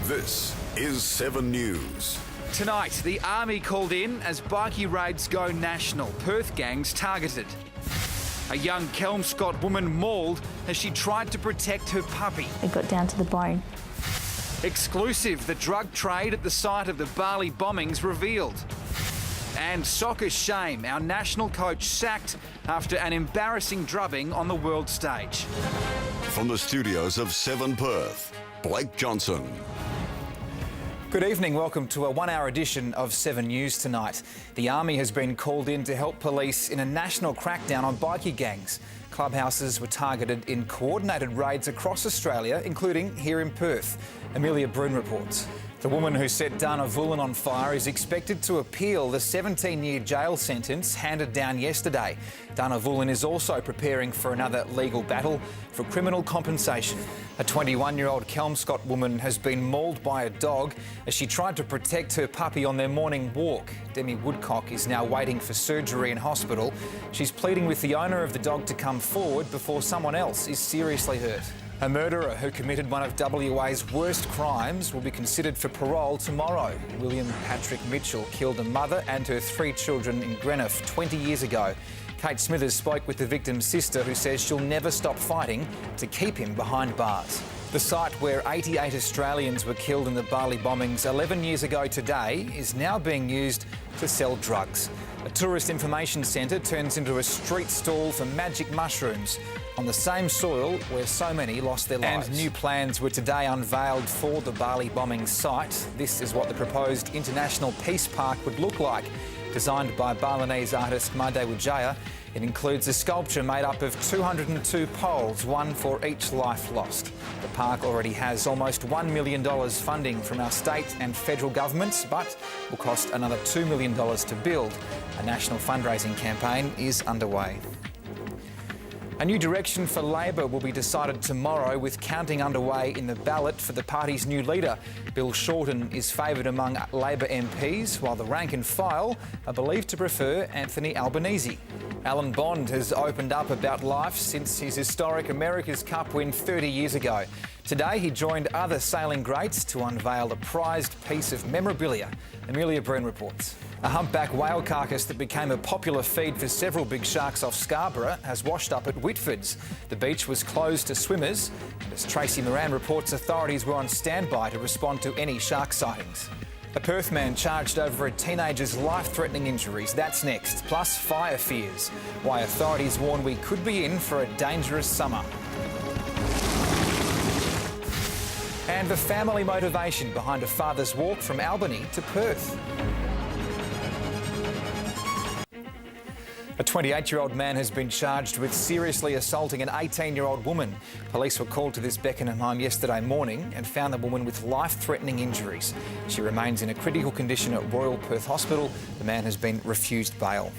This is 7 News. Tonight, the Army called in as bikie raids go national. Perth gangs targeted. A young Kelmscott woman mauled as she tried to protect her puppy. It got down to the bone. Exclusive, the drug trade at the site of the Bali bombings revealed. And soccer shame, our national coach sacked after an embarrassing drubbing on the world stage. From the studios of 7 Perth, Blake Johnson. Good evening, welcome to a 1-hour edition of 7 News tonight. The Army has been called in to help police in a national crackdown on bikie gangs. Clubhouses were targeted in coordinated raids across Australia, including here in Perth. Amelia Brun reports. The woman who set Dana Vulan on fire is expected to appeal the 17-year jail sentence handed down yesterday. Dana Vulan is also preparing for another legal battle for criminal compensation. A 21-year-old Kelmscott woman has been mauled by a dog as she tried to protect her puppy on their morning walk. Demi Woodcock is now waiting for surgery in hospital. She's pleading with the owner of the dog to come forward before someone else is seriously hurt. A murderer who committed one of WA's worst crimes will be considered for parole tomorrow. William Patrick Mitchell killed a mother and her 3 children in Greenough 20 years ago. Kate Smithers spoke with the victim's sister, who says she'll never stop fighting to keep him behind bars. The site where 88 Australians were killed in the Bali bombings 11 years ago today is now being used to sell drugs. A tourist information centre turns into a street stall for magic mushrooms on the same soil where so many lost their lives. And new plans were today unveiled for the Bali bombing site. This is what the proposed International Peace Park would look like. Designed by Balinese artist Made Wijaya, it includes a sculpture made up of 202 poles, one for each life lost. The park already has almost $1 million funding from our state and federal governments, but will cost another $2 million to build. A national fundraising campaign is underway. A new direction for Labor will be decided tomorrow, with counting underway in the ballot for the party's new leader. Bill Shorten is favoured among Labor MPs, while the rank and file are believed to prefer Anthony Albanese. Alan Bond has opened up about life since his historic America's Cup win 30 years ago. Today he joined other sailing greats to unveil a prized piece of memorabilia. Amelia Brun reports. A humpback whale carcass that became a popular feed for several big sharks off Scarborough has washed up at Whitfords. The beach was closed to swimmers, and as Tracy Moran reports, authorities were on standby to respond to any shark sightings. A Perth man charged over a teenager's life-threatening injuries. That's next, plus fire fears. Why authorities warn we could be in for a dangerous summer. And the family motivation behind a father's walk from Albany to Perth. A 28-year-old man has been charged with seriously assaulting an 18-year-old woman. Police were called to this Beckenham home yesterday morning and found the woman with life-threatening injuries. She remains in a critical condition at Royal Perth Hospital. The man has been refused bail.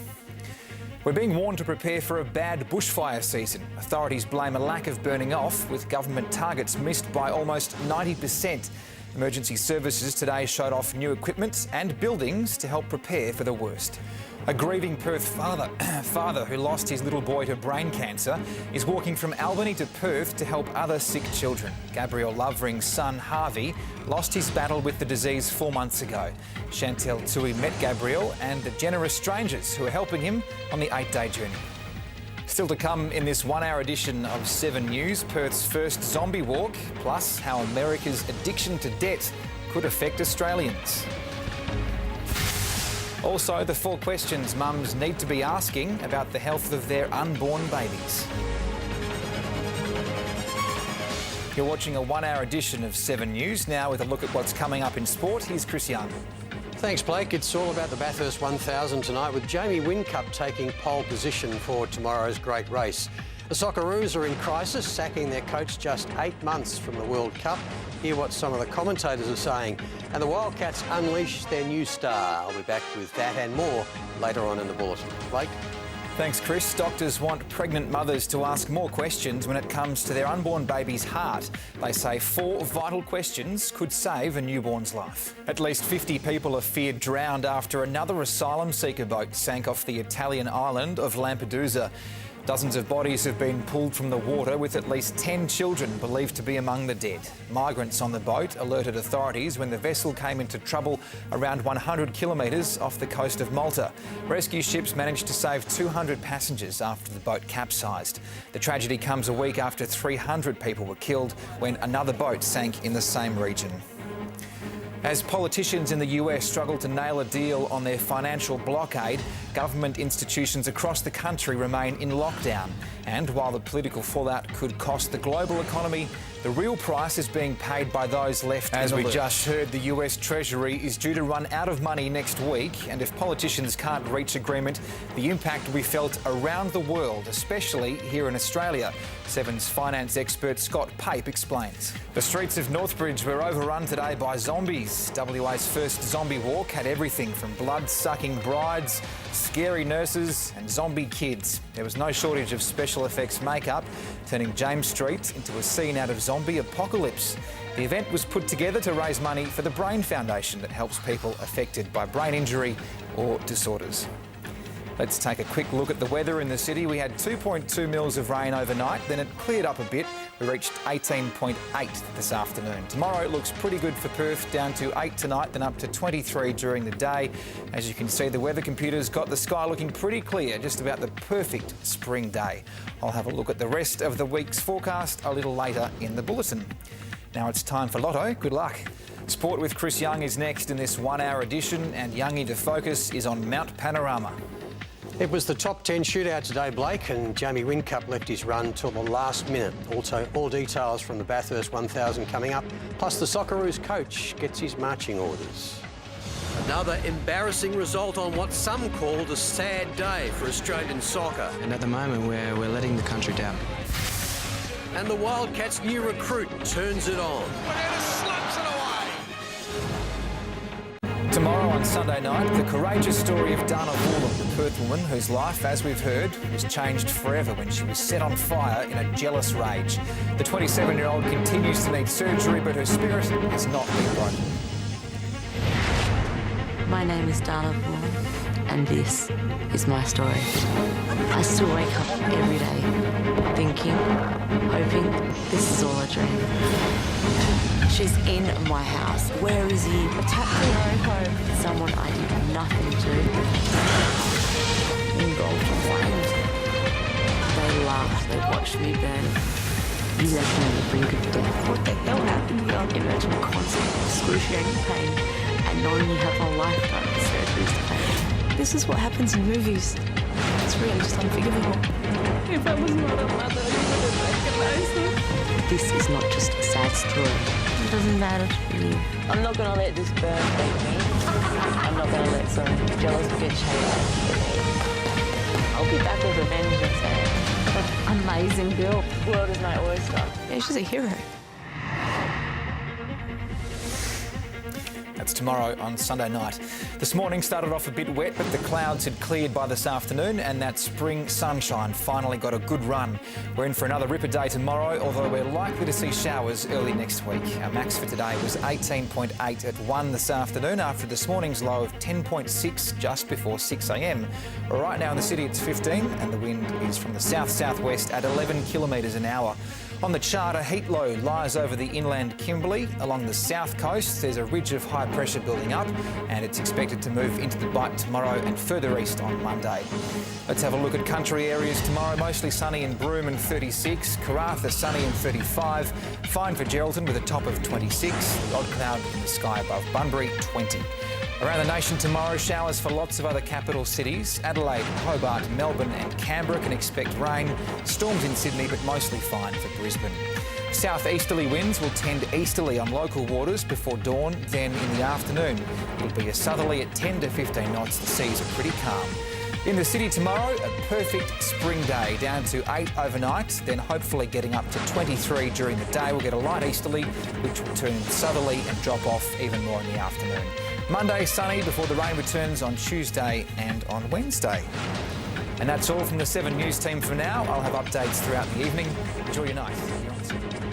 We're being warned to prepare for a bad bushfire season. Authorities blame a lack of burning off, with government targets missed by almost 90%. Emergency services today showed off new equipment and buildings to help prepare for the worst. A grieving Perth father who lost his little boy to brain cancer is walking from Albany to Perth to help other sick children. Gabrielle Lovering's son, Harvey, lost his battle with the disease 4 months ago. Chantel Tui met Gabrielle and the generous strangers who are helping him on the 8-day journey. Still to come in this 1-hour edition of 7 News, Perth's first zombie walk, plus how America's addiction to debt could affect Australians. Also, the 4 questions mums need to be asking about the health of their unborn babies. You're watching a 1-hour edition of 7 News. Now with a look at what's coming up in sport, here's Chris Young. Thanks, Blake. It's all about the Bathurst 1000 tonight, with Jamie Whincup taking pole position for tomorrow's great race. The Socceroos are in crisis, sacking their coach just 8 months from the World Cup. Hear what some of the commentators are saying. And the Wildcats unleash their new star. I'll be back with that and more later on in the bulletin. Blake? Thanks, Chris. Doctors want pregnant mothers to ask more questions when it comes to their unborn baby's heart. They say 4 vital questions could save a newborn's life. At least 50 people are feared drowned after another asylum seeker boat sank off the Italian island of Lampedusa. Dozens of bodies have been pulled from the water, with at least 10 children believed to be among the dead. Migrants on the boat alerted authorities when the vessel came into trouble around 100 kilometres off the coast of Malta. Rescue ships managed to save 200 passengers after the boat capsized. The tragedy comes a week after 300 people were killed when another boat sank in the same region. As politicians in the US struggle to nail a deal on their financial blockade, government institutions across the country remain in lockdown. And while the political fallout could cost the global economy, the real price is being paid by those left in the lurch. As we just heard, the US Treasury is due to run out of money next week, and if politicians can't reach agreement, the impact will be felt around the world, especially here in Australia. Seven's finance expert Scott Pape explains. The streets of Northbridge were overrun today by zombies. WA's first zombie walk had everything from blood-sucking brides, scary nurses and zombie kids. There was no shortage of special effects makeup, turning James Street into a scene out of zombie apocalypse. The event was put together to raise money for the Brain Foundation that helps people affected by brain injury or disorders. Let's take a quick look at the weather in the city. We had 2.2 mils of rain overnight, then it cleared up a bit. We reached 18.8 this afternoon. Tomorrow it looks pretty good for Perth, down to 8 tonight, then up to 23 during the day. As you can see, the weather computer's got the sky looking pretty clear, just about the perfect spring day. I'll have a look at the rest of the week's forecast a little later in the bulletin. Now it's time for Lotto. Good luck. Sport with Chris Young is next in this 1 hour edition, and Young Into Focus is on Mount Panorama. It was the top 10 shootout today, Blake, and Jamie Whincup left his run till the last minute. Also, all details from the Bathurst 1000 coming up, plus the Socceroos coach gets his marching orders. Another embarrassing result on what some called a sad day for Australian soccer. And at the moment, we're letting the country down. And the Wildcats' new recruit turns it on. Slumps it away. Tomorrow on Sunday night, the courageous story of Dana Woolen, the Perth woman whose life, as we've heard, was changed forever when she was set on fire in a jealous rage. The 27-year-old continues to need surgery, but her spirit has not been broken. My name is Dana Woolen, and this is my story. I still wake up every day thinking, hoping this is all a dream. She's in my house. Where is he? What's happening? Someone I did nothing to. Involved in flames. They laughed. They watched me burn. You reckon on the brink of death. What the hell happened here? Imagine constant excruciating pain and knowing you have a lifetime of surgeries to pay. This is what happens in movies. It's really just unforgivable. If I was not a mother, you wouldn't recognize me. This is not just a sad story. It doesn't matter to me. I'm not going to let this burn break me. I'm not going to let some jealous bitch hate me. I'll be back with revenge and say, amazing girl. The world is my oyster. Yeah, she's a hero. That's tomorrow on Sunday night. This morning started off a bit wet, but the clouds had cleared by this afternoon and that spring sunshine finally got a good run. We're in for another ripper day tomorrow, although we're likely to see showers early next week. Our max for today was 18.8 at 1 this afternoon after this morning's low of 10.6 just before 6 a.m. Right now in the city it's 15 and the wind is from the south-southwest at 11 kilometres an hour. On the chart, a heat low lies over the inland Kimberley. Along the south coast, there's a ridge of high pressure building up and it's expected to move into the Bight tomorrow and further east on Monday. Let's have a look at country areas tomorrow. Mostly sunny in Broome and 36, Karratha sunny and 35, fine for Geraldton with a top of 26, the odd cloud in the sky above Bunbury, 20. Around the nation tomorrow, showers for lots of other capital cities. Adelaide, Hobart, Melbourne and Canberra can expect rain. Storms in Sydney, but mostly fine for Brisbane. Southeasterly winds will tend easterly on local waters before dawn, then in the afternoon. It'll be a southerly at 10 to 15 knots. The seas are pretty calm. In the city tomorrow, a perfect spring day, down to 8 overnight, then hopefully getting up to 23 during the day. We'll get a light easterly, which will turn southerly and drop off even more in the afternoon. Monday sunny before the rain returns on Tuesday and on Wednesday. And that's all from the 7 News team for now. I'll have updates throughout the evening. Enjoy your night. You're on 7.